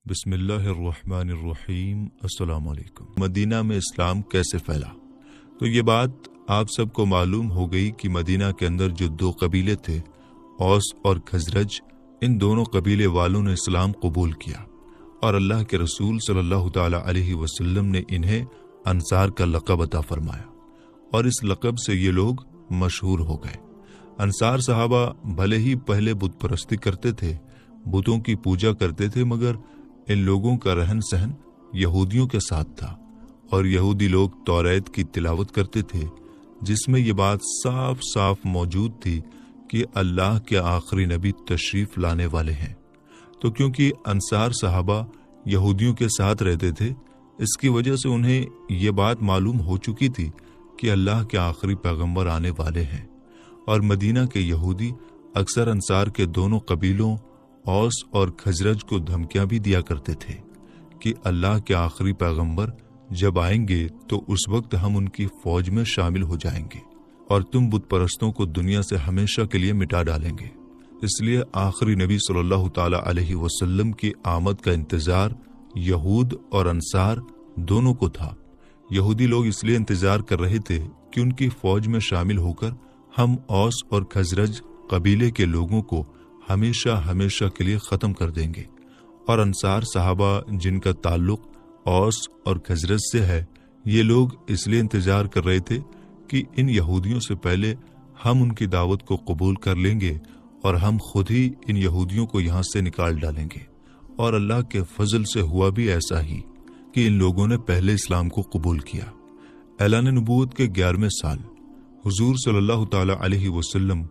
بسم اللہ الرحمن الرحیم۔ السلام علیکم۔ مدینہ میں اسلام کیسے پھیلا؟ تو یہ بات آپ سب کو معلوم ہو گئی کہ مدینہ کے اندر جو دو قبیلے تھے، اوس اور خزرج، ان دونوں قبیلے والوں نے اسلام قبول کیا اور اللہ کے رسول صلی اللہ تعالی علیہ وسلم نے انہیں انصار کا لقب عطا فرمایا اور اس لقب سے یہ لوگ مشہور ہو گئے۔ انصار صحابہ بھلے ہی پہلے بت پرستی کرتے تھے، بتوں کی پوجا کرتے تھے، مگر ان لوگوں کا رہن سہن یہودیوں کے ساتھ تھا اور یہودی لوگ توریت کی تلاوت کرتے تھے، جس میں یہ بات صاف صاف موجود تھی کہ اللہ کے آخری نبی تشریف لانے والے ہیں۔ تو کیونکہ انصار صحابہ یہودیوں کے ساتھ رہتے تھے، اس کی وجہ سے انہیں یہ بات معلوم ہو چکی تھی کہ اللہ کے آخری پیغمبر آنے والے ہیں، اور مدینہ کے یہودی اکثر انصار کے دونوں قبیلوں اوس اور خزرج کو دھمکیاں بھی دیا کرتے تھے کہ اللہ کے آخری پیغمبر جب آئیں گے تو اس وقت ہم ان کی فوج میں شامل ہو جائیں گے اور تم بت پرستوں کو دنیا سے ہمیشہ کے لیے مٹا ڈالیں گے۔ اس لیے آخری نبی صلی اللہ تعالی علیہ وسلم کی آمد کا انتظار یہود اور انصار دونوں کو تھا۔ یہودی لوگ اس لیے انتظار کر رہے تھے کہ ان کی فوج میں شامل ہو کر ہم اوس اور خزرج قبیلے کے لوگوں کو ہمیشہ ہمیشہ کے لیے ختم کر دیں گے، اور انصار صحابہ جن کا تعلق اوس اور خزرج سے ہے، یہ لوگ اس لیے انتظار کر رہے تھے کہ ان یہودیوں سے پہلے ہم ان کی دعوت کو قبول کر لیں گے اور ہم خود ہی ان یہودیوں کو یہاں سے نکال ڈالیں گے۔ اور اللہ کے فضل سے ہوا بھی ایسا ہی کہ ان لوگوں نے پہلے اسلام کو قبول کیا۔ اعلان نبوت کے 11ویں سال حضور صلی اللہ تعالی علیہ وسلم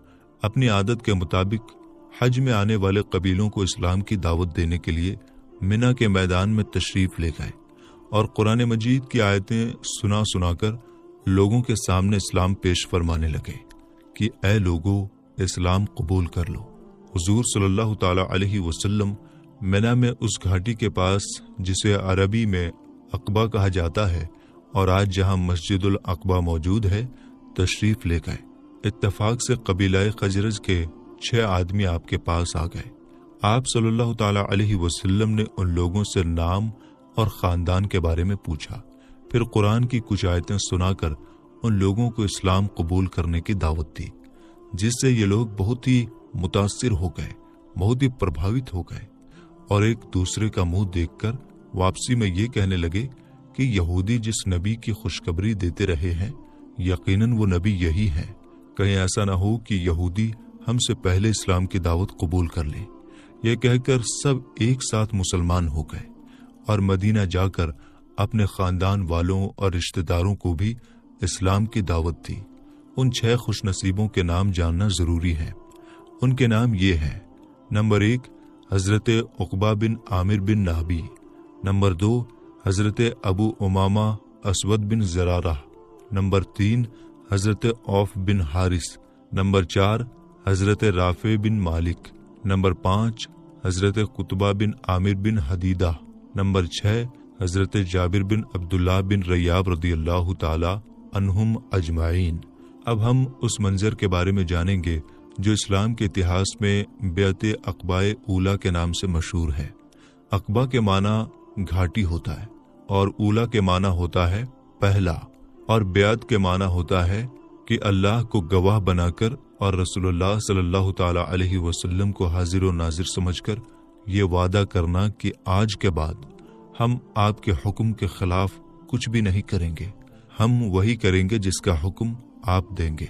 اپنی عادت کے مطابق حج میں آنے والے قبیلوں کو اسلام کی دعوت دینے کے لیے منی کے میدان میں تشریف لے گئے اور قرآن مجید کی آیتیں سنا کر لوگوں کے سامنے اسلام پیش فرمانے لگے کہ اے لوگو، اسلام قبول کر لو۔ حضور صلی اللہ تعالی علیہ وسلم منی میں اس گھاٹی کے پاس جسے عربی میں عقبہ کہا جاتا ہے اور آج جہاں مسجد العقبہ موجود ہے، تشریف لے گئے۔ اتفاق سے قبیلہ خزرج کے 6 آدمی آپ کے پاس آ گئے۔ آپ صلی اللہ تعالی علیہ وسلم نے ان لوگوں سے نام اور خاندان کے بارے میں پوچھا، پھر قرآن کی کچھ آیتیں سنا کر ان لوگوں کو اسلام قبول کرنے کی دعوت دی، جس سے یہ لوگ بہت ہی متاثر ہو گئے، بہت ہی پربھاوت ہو گئے، اور ایک دوسرے کا منہ دیکھ کر واپسی میں یہ کہنے لگے کہ یہودی جس نبی کی خوشخبری دیتے رہے ہیں، یقیناً وہ نبی یہی ہے، کہیں ایسا نہ ہو کہ یہودی ہم سے پہلے اسلام کی دعوت قبول کر لے۔ یہ کہہ کر سب ایک ساتھ مسلمان ہو گئے اور مدینہ جا کر اپنے خاندان والوں اور رشتہ داروں کو بھی اسلام کی دعوت دی۔ ان 6 خوش نصیبوں کے نام جاننا ضروری ہے۔ ان کے نام یہ ہیں: نمبر 1 حضرت عقبہ بن عامر بن نابی، نمبر 2 حضرت ابو امامہ اسود بن زرارہ، نمبر 3 حضرت عوف بن حارث، نمبر 4 حضرت رافع بن مالک، نمبر 5 حضرت قطبہ بن عامر بن حدیدہ، نمبر 6 حضرت جابر بن عبداللہ بن ریاب رضی اللہ تعالی عنہم اجمعین۔ اب ہم اس منظر کے بارے میں جانیں گے جو اسلام کے اتہاس میں بیعت عقبہ اولیٰ کے نام سے مشہور ہے۔ عقبہ کے معنی گھاٹی ہوتا ہے، اور اولیٰ کے معنی ہوتا ہے پہلا، اور بیعت کے معنی ہوتا ہے کہ اللہ کو گواہ بنا کر اور رسول اللہ صلی اللہ تعالی علیہ وسلم کو حاضر و ناظر سمجھ کر یہ وعدہ کرنا کہ آج کے بعد ہم آپ کے حکم کے خلاف کچھ بھی نہیں کریں گے، ہم وہی کریں گے جس کا حکم آپ دیں گے۔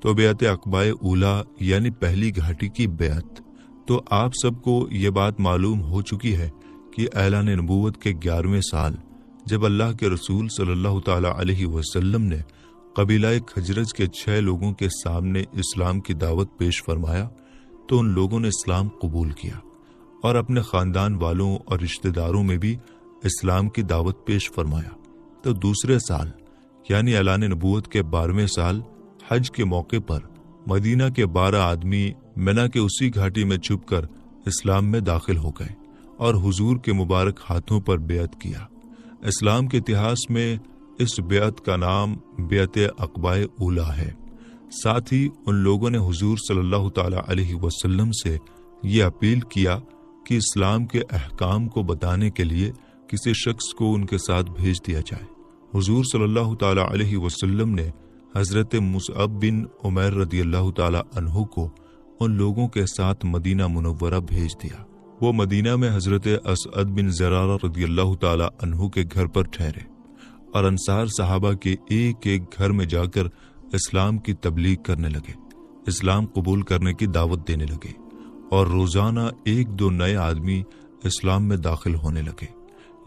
تو بیعت عقبہ اولیٰ یعنی پہلی گھاٹی کی بیعت۔ تو آپ سب کو یہ بات معلوم ہو چکی ہے کہ اعلان نبوت کے 11ویں سال جب اللہ کے رسول صلی اللہ تعالی علیہ وسلم نے قبیلہ خزرج کے 6 لوگوں کے سامنے اسلام کی دعوت پیش فرمایا تو ان لوگوں نے اسلام قبول کیا اور اپنے خاندان والوں اور رشتہ داروں میں بھی اسلام کی دعوت پیش فرمایا۔ تو دوسرے سال یعنی اعلان نبوت کے 12ویں سال حج کے موقع پر مدینہ کے 12 آدمی منی کے اسی گھاٹی میں چھپ کر اسلام میں داخل ہو گئے اور حضور کے مبارک ہاتھوں پر بیعت کیا۔ اسلام کے اتہاس میں اس بیعت کا نام بیعت عقبہ اولیٰ ہے۔ ساتھ ہی ان لوگوں نے حضور صلی اللہ تعالی علیہ وسلم سے یہ اپیل کیا کہ اسلام کے احکام کو بتانے کے لیے کسی شخص کو ان کے ساتھ بھیج دیا جائے۔ حضور صلی اللہ تعالی علیہ وسلم نے حضرت مصعب بن عمیر رضی اللہ تعالی عنہ کو ان لوگوں کے ساتھ مدینہ منورہ بھیج دیا۔ وہ مدینہ میں حضرت اسعد بن زرارہ رضی اللہ تعالی عنہ کے گھر پر ٹھہرے اور انصار صحابہ کے ایک ایک گھر میں جا کر اسلام کی تبلیغ کرنے لگے، اسلام قبول کرنے کی دعوت دینے لگے، اور روزانہ ایک دو نئے آدمی اسلام میں داخل ہونے لگے،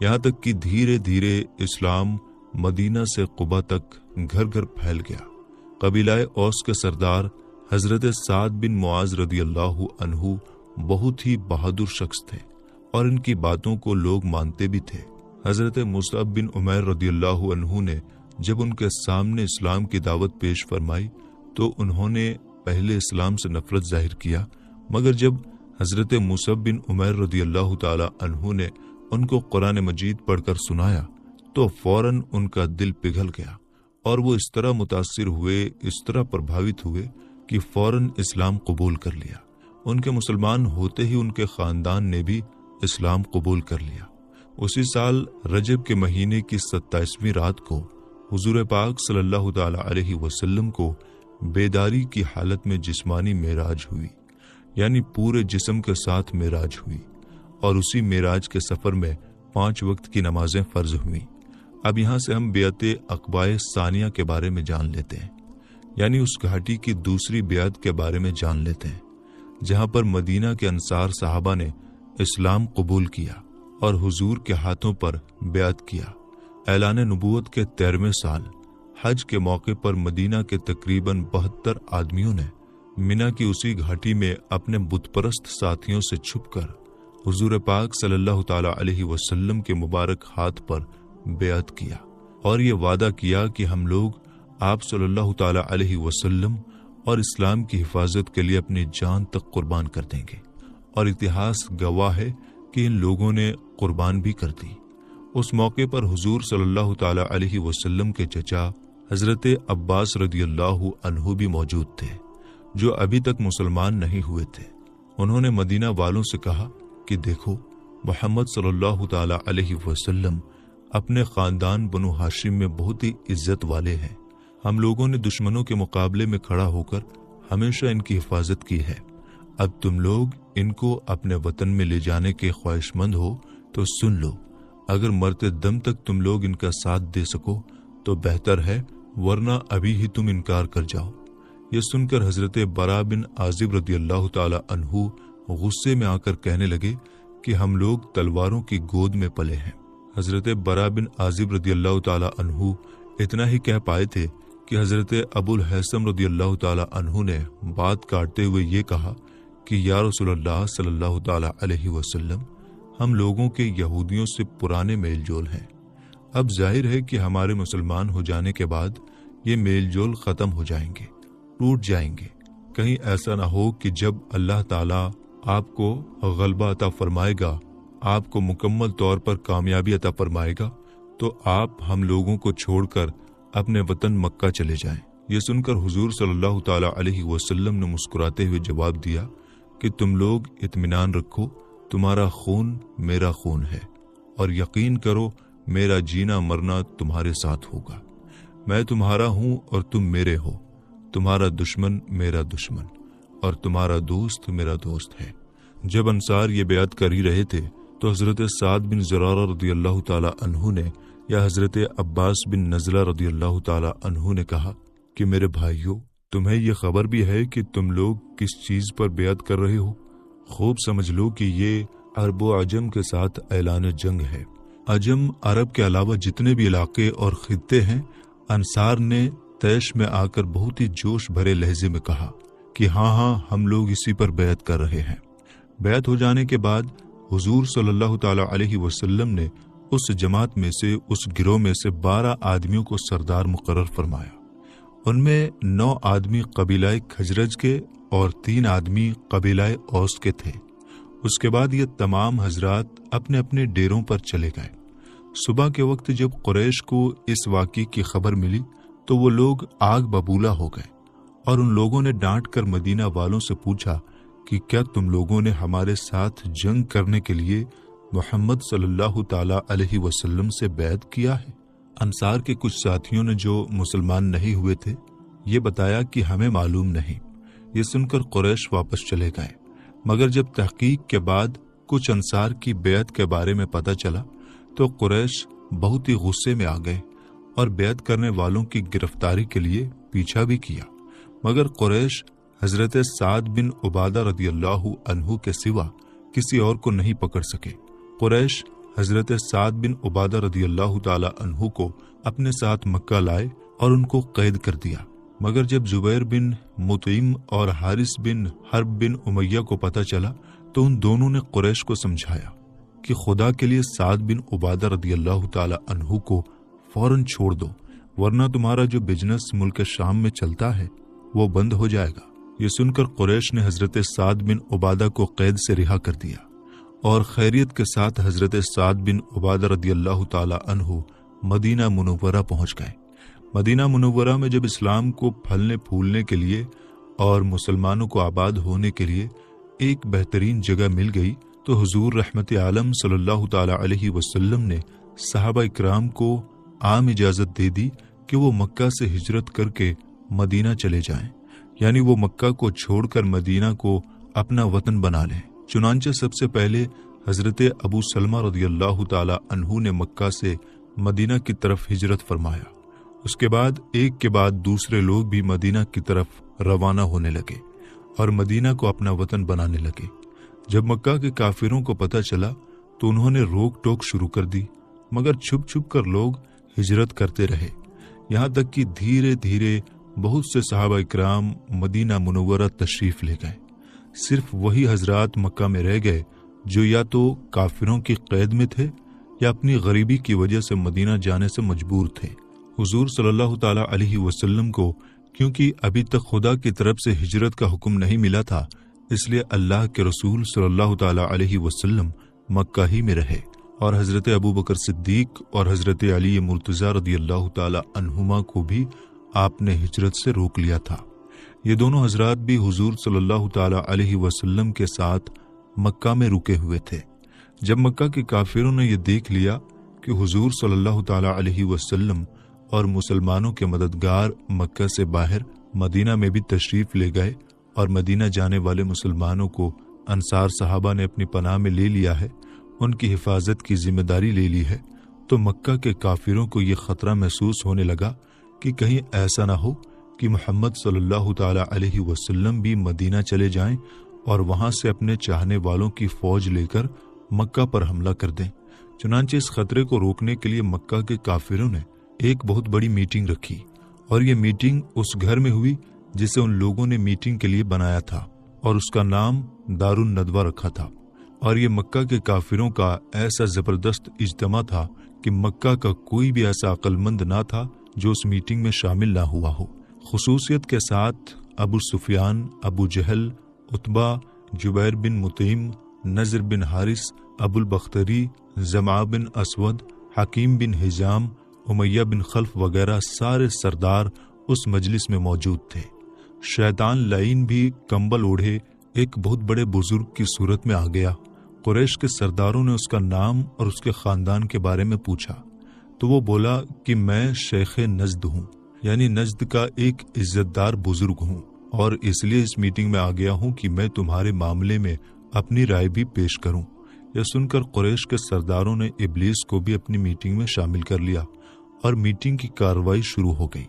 یہاں تک کہ دھیرے دھیرے اسلام مدینہ سے قبا تک گھر گھر پھیل گیا۔ قبیلہ اوس کے سردار حضرت سعد بن معاذ رضی اللہ عنہ بہت ہی بہادر شخص تھے اور ان کی باتوں کو لوگ مانتے بھی تھے۔ حضرت مصعب بن عمیر رضی اللہ عنہ نے جب ان کے سامنے اسلام کی دعوت پیش فرمائی تو انہوں نے پہلے اسلام سے نفرت ظاہر کیا، مگر جب حضرت مصعب بن عمیر رضی اللہ تعالی عنہ نے ان کو قرآن مجید پڑھ کر سنایا تو فوراً ان کا دل پگھل گیا اور وہ اس طرح متاثر ہوئے، اس طرح پربھاوت ہوئے کہ فوراً اسلام قبول کر لیا۔ ان کے مسلمان ہوتے ہی ان کے خاندان نے بھی اسلام قبول کر لیا۔ اسی سال رجب کے مہینے کی 27ویں رات کو حضور پاک صلی اللہ تعالی علیہ وسلم کو بیداری کی حالت میں جسمانی معراج ہوئی، یعنی پورے جسم کے ساتھ معراج ہوئی، اور اسی معراج کے سفر میں 5 وقت کی نمازیں فرض ہوئیں۔ اب یہاں سے ہم بیعت عقبہ ثانیہ کے بارے میں جان لیتے ہیں، یعنی اس گھاٹی کی دوسری بیعت کے بارے میں جان لیتے ہیں، جہاں پر مدینہ کے انصار صحابہ نے اسلام قبول کیا اور حضور کے ہاتھوں پر بیعت کیا۔ اعلان نبوت کے 13ویں سال حج کے موقع پر مدینہ کے تقریباً 72 آدمیوں نے منی کی اسی گھاٹی میں اپنے بت پرست ساتھیوں سے چھپ کر حضور پاک صلی اللہ تعالی علیہ وسلم کے مبارک ہاتھ پر بیعت کیا اور یہ وعدہ کیا کہ ہم لوگ آپ صلی اللہ تعالی علیہ وسلم اور اسلام کی حفاظت کے لیے اپنی جان تک قربان کر دیں گے، اور اتہاس گواہ ہے کہ ان لوگوں نے قربان بھی کر دی۔ اس موقع پر حضور صلی اللہ تعالی علیہ وسلم کے چچا حضرت عباس رضی اللہ عنہ بھی موجود تھے، جو ابھی تک مسلمان نہیں ہوئے تھے۔ انہوں نے مدینہ والوں سے کہا کہ دیکھو، محمد صلی اللہ تعالی علیہ وسلم اپنے خاندان بنو ہاشم میں بہت ہی عزت والے ہیں، ہم لوگوں نے دشمنوں کے مقابلے میں کھڑا ہو کر ہمیشہ ان کی حفاظت کی ہے، اب تم لوگ ان کو اپنے وطن میں لے جانے کے خواہش مند ہو تو سن لو، اگر مرتے دم تک تم لوگ ان کا ساتھ دے سکو تو بہتر ہے، ورنہ ابھی ہی تم انکار کر جاؤ۔ یہ سن کر حضرت برا بن عازب رضی اللہ تعالی عنہ غصے میں آ کر کہنے لگے کہ ہم لوگ تلواروں کی گود میں پلے ہیں۔ حضرت برا بن عازب رضی اللہ تعالی عنہ اتنا ہی کہہ پائے تھے کہ حضرت ابو الحسن رضی اللہ تعالی عنہ نے بات کاٹتے ہوئے یہ کہا کہ یا رسول اللہ صلی اللہ تعالی علیہ وسلم، ہم لوگوں کے یہودیوں سے پرانے میل جول ہیں، اب ظاہر ہے کہ ہمارے مسلمان ہو جانے کے بعد یہ میل جول ختم ہو جائیں گے، ٹوٹ جائیں گے۔ کہیں ایسا نہ ہو کہ جب اللہ تعالیٰ آپ کو غلبہ عطا فرمائے گا، آپ کو مکمل طور پر کامیابی عطا فرمائے گا، تو آپ ہم لوگوں کو چھوڑ کر اپنے وطن مکہ چلے جائیں۔ یہ سن کر حضور صلی اللہ تعالی علیہ وسلم نے مسکراتے ہوئے جواب دیا کہ تم لوگ اطمینان رکھو، تمہارا خون میرا خون ہے، اور یقین کرو میرا جینا مرنا تمہارے ساتھ ہوگا، میں تمہارا ہوں اور تم میرے ہو، تمہارا دشمن میرا دشمن اور تمہارا دوست میرا دوست ہے۔ جب انصار یہ بیعت کر ہی رہے تھے تو حضرت سعد بن زرارہ رضی اللہ تعالی عنہ نے یا حضرت عباس بن نزلہ رضی اللہ تعالی عنہ نے کہا کہ میرے بھائیو، تمہیں یہ خبر بھی ہے کہ تم لوگ کس چیز پر بیعت کر رہے ہو؟ خوب سمجھ لو کہ یہ عرب و عجم کے ساتھ اعلان جنگ ہے۔ عجم عرب کے علاوہ جتنے بھی علاقے اور خطے ہیں، انصار نے طیش میں آ کر بہت ہی جوش بھرے لہجے میں کہا کہ ہاں ہم لوگ اسی پر بیعت کر رہے ہیں۔ بیعت ہو جانے کے بعد حضور صلی اللہ تعالی علیہ وسلم نے اس جماعت میں سے، اس گروہ میں سے 12 آدمیوں کو سردار مقرر فرمایا۔ ان میں 9 آدمی قبیلہ خزرج کے اور 3 آدمی قبیلہ اوس کے تھے۔ اس کے بعد یہ تمام حضرات اپنے اپنے ڈیروں پر چلے گئے۔ صبح کے وقت جب قریش کو اس واقعے کی خبر ملی تو وہ لوگ آگ ببولا ہو گئے، اور ان لوگوں نے ڈانٹ کر مدینہ والوں سے پوچھا کہ کیا تم لوگوں نے ہمارے ساتھ جنگ کرنے کے لیے محمد صلی اللہ تعالی علیہ وسلم سے بیعت کیا ہے؟ انصار کے کچھ ساتھیوں نے جو مسلمان نہیں ہوئے تھے یہ بتایا کہ ہمیں معلوم نہیں۔ یہ سن کر قریش واپس چلے گئے، مگر جب تحقیق کے بعد کچھ انصار کی بیعت کے بارے میں پتہ چلا تو قریش بہت ہی غصے میں آ گئے اور بیعت کرنے والوں کی گرفتاری کے لیے پیچھا بھی کیا، مگر قریش حضرت سعد بن عبادہ رضی اللہ عنہ کے سوا کسی اور کو نہیں پکڑ سکے۔ قریش حضرت سعد بن عبادہ رضی اللہ تعالی عنہ کو اپنے ساتھ مکہ لائے اور ان کو قید کر دیا، مگر جب زبیر بن مطعم اور حارث بن حرب بن امیہ کو پتہ چلا تو ان دونوں نے قریش کو سمجھایا کہ خدا کے لیے سعد بن عبادہ رضی اللہ تعالی عنہ کو فوراً چھوڑ دو، ورنہ تمہارا جو بزنس ملک شام میں چلتا ہے وہ بند ہو جائے گا۔ یہ سن کر قریش نے حضرت سعد بن عبادہ کو قید سے رہا کر دیا اور خیریت کے ساتھ حضرت سعد بن عبادہ رضی اللہ تعالی عنہ مدینہ منورہ پہنچ گئے۔ مدینہ منورہ میں جب اسلام کو پھلنے پھولنے کے لیے اور مسلمانوں کو آباد ہونے کے لیے ایک بہترین جگہ مل گئی تو حضور رحمت عالم صلی اللہ تعالی علیہ وسلم نے صحابہ اکرام کو عام اجازت دے دی کہ وہ مکہ سے ہجرت کر کے مدینہ چلے جائیں، یعنی وہ مکہ کو چھوڑ کر مدینہ کو اپنا وطن بنا لیں۔ چنانچہ سب سے پہلے حضرت ابو سلمہ رضی اللہ تعالی عنہ نے مکہ سے مدینہ کی طرف ہجرت فرمایا، اس کے بعد ایک کے بعد دوسرے لوگ بھی مدینہ کی طرف روانہ ہونے لگے اور مدینہ کو اپنا وطن بنانے لگے۔ جب مکہ کے کافروں کو پتہ چلا تو انہوں نے روک ٹوک شروع کر دی، مگر چھپ چھپ کر لوگ ہجرت کرتے رہے، یہاں تک کہ دھیرے دھیرے بہت سے صحابہ اکرام مدینہ منورہ تشریف لے گئے۔ صرف وہی حضرات مکہ میں رہ گئے جو یا تو کافروں کی قید میں تھے یا اپنی غریبی کی وجہ سے مدینہ جانے سے مجبور تھے۔ حضور صلی اللہ تعالی علیہ وسلم کو کیونکہ ابھی تک خدا کی طرف سے ہجرت کا حکم نہیں ملا تھا، اس لیے اللہ کے رسول صلی اللہ تعالی علیہ وسلم مکہ ہی میں رہے، اور حضرت ابوبکر صدیق اور حضرت علی مرتضیٰ رضی اللہ تعالی عنہما کو بھی آپ نے ہجرت سے روک لیا تھا۔ یہ دونوں حضرات بھی حضور صلی اللہ تعالی علیہ وسلم کے ساتھ مکہ میں رکے ہوئے تھے۔ جب مکہ کے کافروں نے یہ دیکھ لیا کہ حضور صلی اللہ تعالی علیہ وسلم اور مسلمانوں کے مددگار مکہ سے باہر مدینہ میں بھی تشریف لے گئے اور مدینہ جانے والے مسلمانوں کو انصار صحابہ نے اپنی پناہ میں لے لیا ہے، ان کی حفاظت کی ذمہ داری لے لی ہے، تو مکہ کے کافروں کو یہ خطرہ محسوس ہونے لگا کہ کہیں ایسا نہ ہو کہ محمد صلی اللہ تعالی علیہ وسلم بھی مدینہ چلے جائیں اور وہاں سے اپنے چاہنے والوں کی فوج لے کر مکہ پر حملہ کر دیں۔ چنانچہ اس خطرے کو روکنے کے لیے مکہ کے کافروں نے ایک بہت بڑی میٹنگ رکھی، اور یہ میٹنگ اس گھر میں ہوئی جسے ان لوگوں نے میٹنگ کے لیے بنایا تھا، اور اس کا نام دار الندوہ رکھا تھا۔ اور یہ مکہ کے کافروں کا ایسا زبردست اجتماع تھا کہ مکہ کا کوئی بھی ایسا عقل مند نہ تھا جو اس میٹنگ میں شامل نہ ہوا ہو۔ خصوصیت کے ساتھ ابو سفیان، ابو جہل، عتبہ، جبیر بن مطعم، نضر بن حارث، ابو البختری، زمعہ بن اسود، حکیم بن حزام، امیہ بن خلف وغیرہ سارے سردار اس مجلس میں موجود تھے۔ شیطان لعین بھی کمبل اوڑھے ایک بہت بڑے بزرگ کی صورت میں آ گیا۔ قریش کے سرداروں نے اس کا نام اور اس کے خاندان کے بارے میں پوچھا تو وہ بولا کہ میں شیخ نجد ہوں، یعنی نجد کا ایک عزت دار بزرگ ہوں، اور اس لیے اس میٹنگ میں آ گیا ہوں کہ میں تمہارے معاملے میں اپنی رائے بھی پیش کروں۔ یہ سن کر قریش کے سرداروں نے ابلیس کو بھی اپنی میٹنگ میں شامل کر لیا اور میٹنگ کی کارروائی شروع ہو گئی۔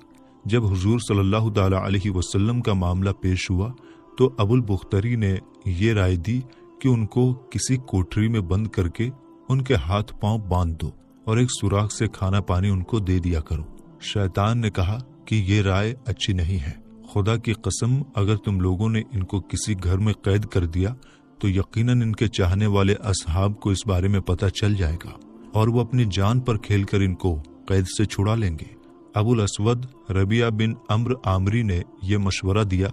جب حضور صلی اللہ تعالی علیہ وسلم کا معاملہ پیش ہوا تو ابو البختری نے یہ رائے دی کہ ان کو کسی کوٹری میں بند کر کے ان کے ہاتھ پاؤں باندھ دو اور ایک سوراخ سے کھانا پانی ان کو دے دیا کرو۔ شیطان نے کہا کہ یہ رائے اچھی نہیں ہے، خدا کی قسم اگر تم لوگوں نے ان کو کسی گھر میں قید کر دیا تو یقیناً ان کے چاہنے والے اصحاب کو اس بارے میں پتہ چل جائے گا اور وہ اپنی جان پر کھیل کر ان کو قید سے چھڑا لیں گے۔ ابو الاسود ربیعہ بن عمرو عامری نے یہ مشورہ دیا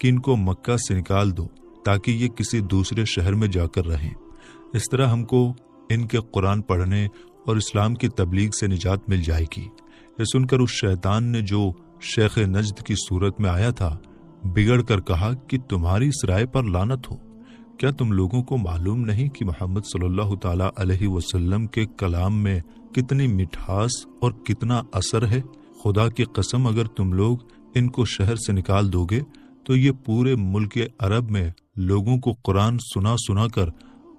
کہ ان کو مکہ سے نکال دو تاکہ یہ کسی دوسرے شہر میں جا کر رہیں، اس طرح ہم کو ان کے قرآن پڑھنے اور اسلام کی تبلیغ سے نجات مل جائے گی۔ یہ سن کر اس شیطان نے جو شیخ نجد کی صورت میں آیا تھا بگڑ کر کہا کہ تمہاری اس رائے پر لعنت ہو، کیا تم لوگوں کو معلوم نہیں کہ محمد صلی اللہ تعالی علیہ وسلم کے کلام میں کتنی مٹھاس اور کتنا اثر ہے؟ خدا کی قسم اگر تم لوگ ان کو شہر سے نکال دو گے تو یہ پورے ملک عرب میں لوگوں کو قرآن سنا سنا کر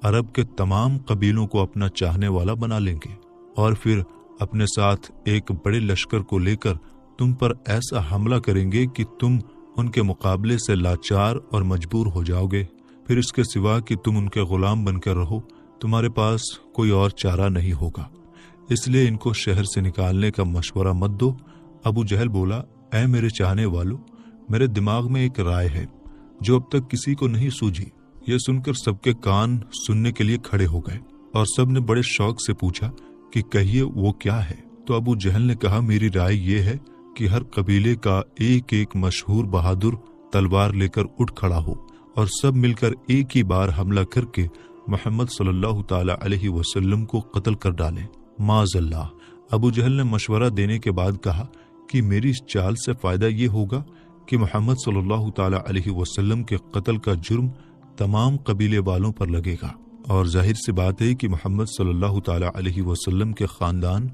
عرب کے تمام قبیلوں کو اپنا چاہنے والا بنا لیں گے، اور پھر اپنے ساتھ ایک بڑے لشکر کو لے کر تم پر ایسا حملہ کریں گے کہ تم ان کے مقابلے سے لاچار اور مجبور ہو جاؤ گے۔ پھر اس کے سوا کہ تم ان کے غلام بن کر رہو، تمہارے پاس کوئی اور چارہ نہیں ہوگا، اس لیے ان کو شہر سے نکالنے کا مشورہ مت دو۔ ابو جہل بولا، اے میرے چاہنے والو، میرے دماغ میں ایک رائے ہے جو اب تک کسی کو نہیں سوجھی۔ یہ سن کر سب کے کان سننے کے لیے کھڑے ہو گئے اور سب نے بڑے شوق سے پوچھا کہ کہیے وہ کیا ہے؟ تو ابو جہل نے کہا، میری رائے یہ ہے کہ ہر قبیلے کا ایک ایک مشہور بہادر تلوار لے کر اٹھ کھڑا ہو اور سب مل کر ایک ہی بار حملہ کر کے محمد صلی اللہ تعالی علیہ وسلم کو قتل کر ڈالیں۔ معاذ اللہ۔ ابو جہل نے مشورہ دینے کے بعد کہا کہ میری اس چال سے فائدہ یہ ہوگا کہ محمد صلی اللہ تعالی علیہ وسلم کے قتل کا جرم تمام قبیلے والوں پر لگے گا، اور ظاہر سی بات ہے کہ محمد صلی اللہ تعالی علیہ وسلم کے خاندان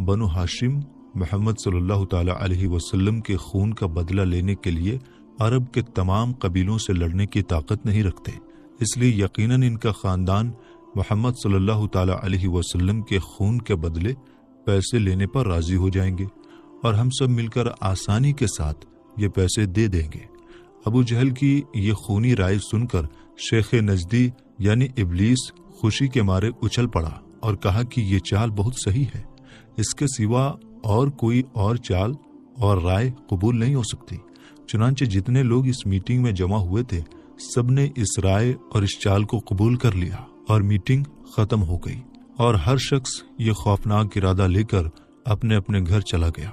بنو ہاشم محمد صلی اللہ تعالی علیہ وسلم کے خون کا بدلہ لینے کے لیے عرب کے تمام قبیلوں سے لڑنے کی طاقت نہیں رکھتے، اس لیے یقیناً ان کا خاندان محمد صلی اللہ تعالی علیہ وسلم کے خون کے بدلے پیسے لینے پر راضی ہو جائیں گے، اور ہم سب مل کر آسانی کے ساتھ یہ پیسے دے دیں گے۔ ابو جہل کی یہ خونی رائے سن کر شیخ نجدی یعنی ابلیس خوشی کے مارے اچھل پڑا اور کہا کہ یہ چال بہت صحیح ہے، اس کے سوا اور کوئی اور چال اور رائے قبول نہیں ہو سکتی۔ چنانچہ جتنے لوگ اس میٹنگ میں جمع ہوئے تھے سب نے اس رائے اور اس چال کو قبول کر لیا اور میٹنگ ختم ہو گئی، اور ہر شخص یہ خوفناک ارادہ لے کر اپنے اپنے گھر چلا گیا۔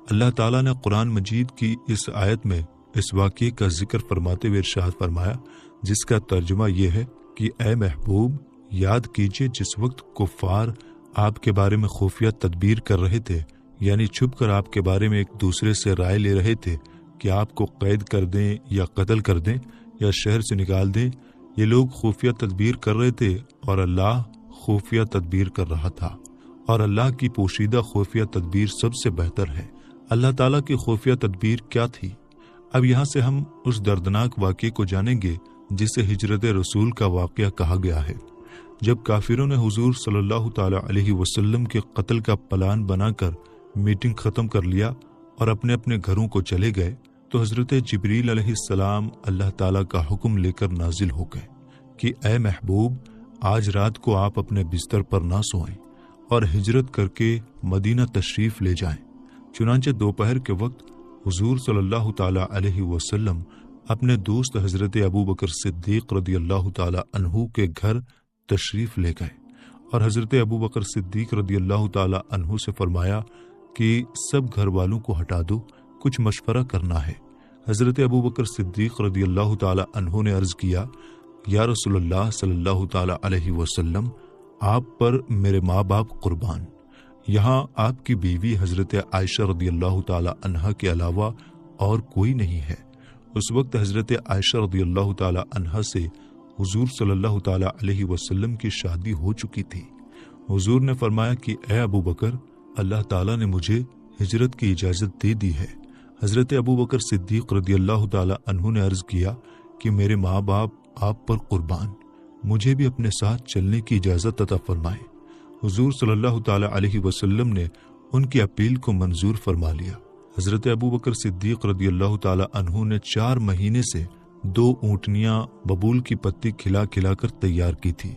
اللہ تعالیٰ نے قرآن مجید کی اس آیت میں اس واقعے کا ذکر فرماتے ہوئے ارشاد فرمایا، جس کا ترجمہ یہ ہے کہ اے محبوب، یاد کیجئے جس وقت کفار آپ کے بارے میں خفیہ تدبیر کر رہے تھے، یعنی چھپ کر آپ کے بارے میں ایک دوسرے سے رائے لے رہے تھے کہ آپ کو قید کر دیں یا قتل کر دیں یا شہر سے نکال دیں۔ یہ لوگ خفیہ تدبیر کر رہے تھے اور اللہ خفیہ تدبیر کر رہا تھا، اور اللہ کی پوشیدہ خفیہ تدبیر سب سے بہتر ہے۔ اللہ تعالیٰ کی خفیہ تدبیر کیا تھی؟ اب یہاں سے ہم اس دردناک واقعے کو جانیں گے جسے ہجرت رسول کا واقعہ کہا گیا ہے۔ جب کافروں نے حضور صلی اللہ تعالی علیہ وسلم کے قتل کا پلان بنا کر میٹنگ ختم کر لیا اور اپنے اپنے گھروں کو چلے گئے، تو حضرت جبریل علیہ السلام اللہ تعالیٰ کا حکم لے کر نازل ہو گئے کہ اے محبوب، آج رات کو آپ اپنے بستر پر نہ سوئیں اور ہجرت کر کے مدینہ تشریف لے جائیں۔ چنانچہ دوپہر کے وقت حضور صلی اللہ تعالی علیہ وسلم اپنے دوست حضرت ابو بکر صدیق رضی اللہ تعالی عنہ کے گھر تشریف لے گئے، اور حضرت ابو بکر صدیق رضی اللہ تعالی عنہ سے فرمایا کہ سب گھر والوں کو ہٹا دو، کچھ مشورہ کرنا ہے۔ حضرت ابو بکر صدیق رضی اللہ تعالی عنہ نے عرض کیا، یا رسول اللہ صلی اللہ تعالی علیہ وسلم، آپ پر میرے ماں باپ قربان، یہاں آپ کی بیوی حضرت عائشہ رضی اللہ تعالی عنہا کے علاوہ اور کوئی نہیں ہے۔ اس وقت حضرت عائشہ رضی اللہ تعالی عنہا سے حضور صلی اللہ تعالی علیہ وسلم کی شادی ہو چکی تھی۔ حضور نے فرمایا کہ اے ابو بکر، اللہ تعالیٰ نے مجھے ہجرت کی اجازت دے دی ہے۔ حضرت ابو بکر صدیق رضی اللہ تعالی عنہ نے عرض کیا کہ میرے ماں باپ آپ پر قربان، مجھے بھی اپنے ساتھ چلنے کی اجازت عطا فرمائے۔ حضور صلی اللہ تعالی علیہ وسلم نے ان کی اپیل کو منظور فرما لیا۔ حضرت ابو بکر صدیق رضی اللہ تعالی عنہ نے 4 مہینے سے 2 اونٹنیاں ببول کی پتی کھلا کھلا کر تیار کی تھی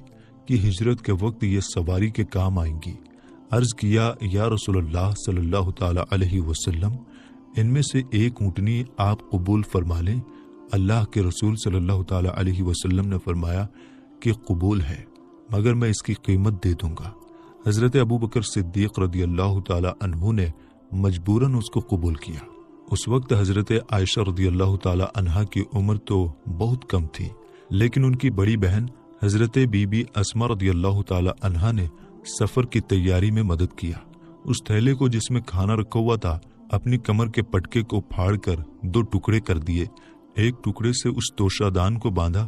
کہ ہجرت کے وقت یہ سواری کے کام آئیں گی۔ عرض کیا، یا رسول اللہ صلی اللہ تعالی علیہ وسلم، ان میں سے ایک اونٹنی آپ قبول فرما لیں۔ اللہ کے رسول صلی اللہ تعالی علیہ وسلم نے فرمایا کہ قبول ہے، مگر میں اس کی قیمت دے دوں گا۔ حضرت ابو بکر صدیق رضی اللہ تعالی عنہ نے مجبوراً اس کو قبول کیا۔ اس وقت حضرت عائشہ رضی اللہ تعالی عنہا کی عمر تو بہت کم تھی، لیکن ان کی بڑی بہن حضرت بی بی اسما رضی اللہ تعالی عنہا نے سفر کی تیاری میں مدد کیا۔ اس تھیلے کو جس میں کھانا رکھا ہوا تھا اپنی کمر کے پٹکے کو پھاڑ کر 2 ٹکڑے کر دیے، ایک ٹکڑے سے اس توشہ دان کو باندھا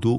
2